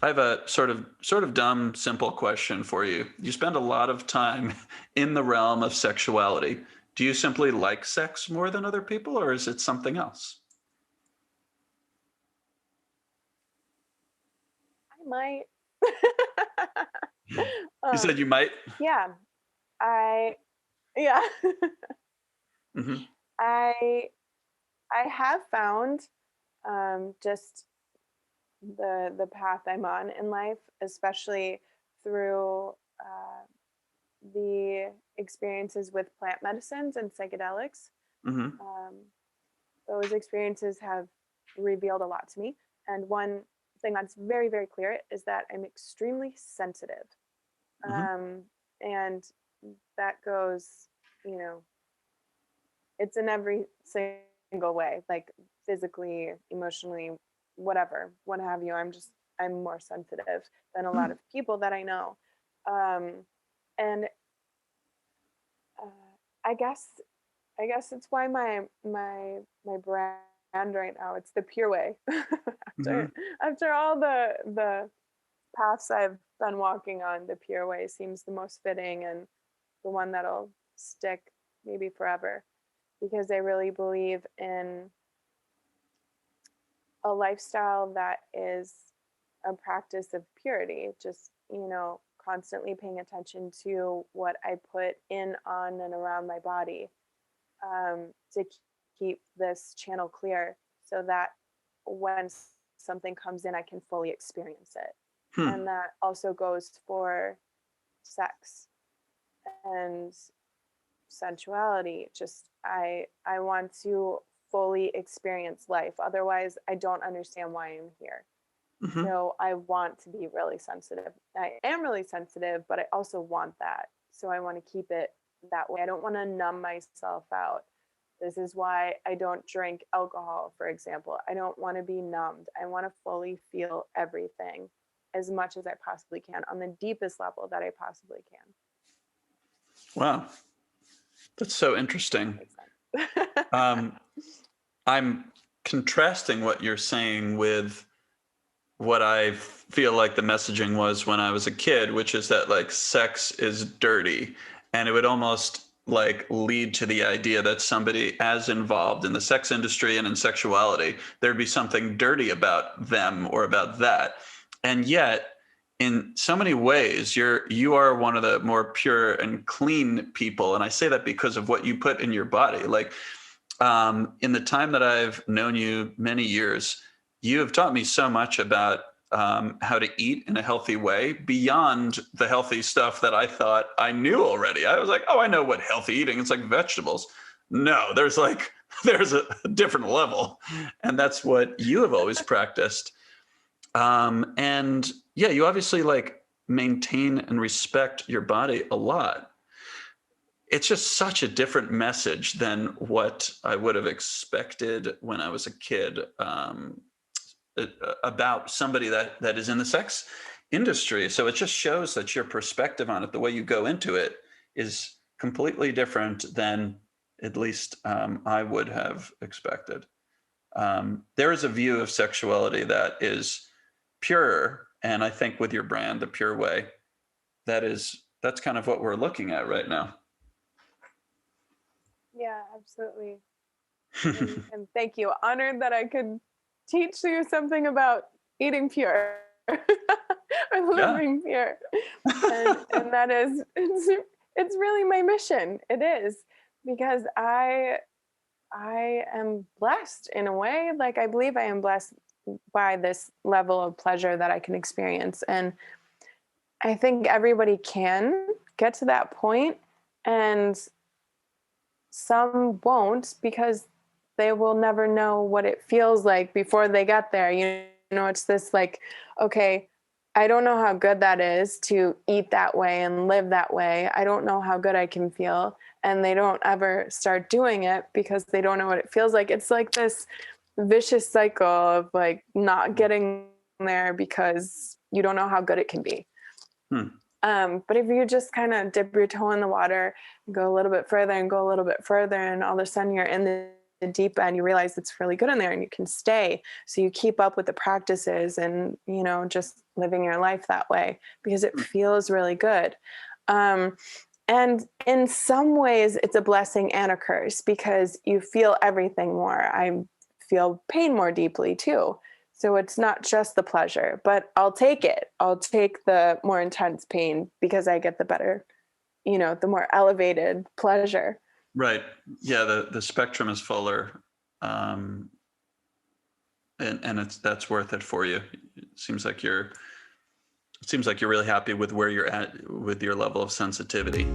I have a sort of dumb, simple question for you. You spend a lot of time in the realm of sexuality. Do you simply like sex more than other people, or is it something else? I might. You said you might. Yeah, I yeah. Hmm. I I have found just the path I'm on in life, especially through the experiences with plant medicines and psychedelics. Hmm. Um, those experiences have revealed a lot to me. And one thing that's very, very clear is that I'm extremely sensitive. Hmm. Um, and that goes, you know, it's in every single way, like physically, emotionally, whatever, what have you. I'm more sensitive than a lot of people that I know. Um, and uh, I guess I guess it's why my brand right now, it's the pure way. Hmm. After all the paths I've been walking on, the pure way seems the most fitting and the one that'll stick maybe forever, because I really believe in a lifestyle that is a practice of purity, just, constantly paying attention to what I put in, on, and around my body, to keep this channel clear so that when something comes in, I can fully experience it. Hmm. And that also goes for sex and sensuality. Just I want to fully experience life. Otherwise, I don't understand why I'm here. Hmm. So I want to be really sensitive. I am really sensitive, but I also want that. So I want to keep it that way. I don't want to numb myself out. This is why I don't drink alcohol, for example. I don't want to be numbed. I want to fully feel everything as much as I possibly can on the deepest level that I possibly can. Wow, that's so That interesting. makes sense. Um, I'm contrasting what you're saying with what I feel like the messaging was when I was a kid, which is that like sex is dirty. And it would almost like lead to the idea that somebody as involved in the sex industry and in sexuality, there'd be something dirty about them or about that. And yet, in so many ways, you are one of the more pure and clean people. And I say that because of what you put in your body. Like in the time that I've known you, many years, you have taught me so much about how to eat in a healthy way beyond the healthy stuff that I thought I knew already. I was like, oh, I know what healthy eating. It's like vegetables. No, there's like there's a different level, and that's what you have always practiced. And yeah, you obviously like maintain and respect your body a lot. It's just such a different message than what I would have expected when I was a kid, about somebody that is in the sex industry. So it just shows that your perspective on it, the way you go into it, is completely different than at least I would have expected. There is a view of sexuality that is pure, and I think with your brand, the Pure Way, that's kind of what we're looking at right now. Yeah, absolutely. And thank you. Honored that I could teach you something about eating pure or Yeah. living pure. And that is, it's really my mission. It is, because I am blessed in a way. Like, I believe I am blessed by this level of pleasure that I can experience. And I think everybody can get to that point, and some won't, because they will never know what it feels like before they get there. It's this like, okay, I don't know how good that is to eat that way and live that way. I don't know how good I can feel. And they don't ever start doing it because they don't know what it feels like. It's like this vicious cycle of like not getting there because you don't know how good it can be. Hmm. But if you just kind of dip your toe in the water, go a little bit further and go a little bit further, and all of a sudden you're in deep end, you realize it's really good in there and you can stay. So you keep up with the practices and, just living your life that way because it feels really good. Um, and in some ways, it's a blessing and a curse because you feel everything more. I feel pain more deeply too. So it's not just the pleasure, but I'll take it. I'll take the more intense pain because I get the better, the more elevated pleasure. Right. Yeah. The spectrum is fuller. Um, and that's worth it for you. It seems like you're really happy with where you're at with your level of sensitivity.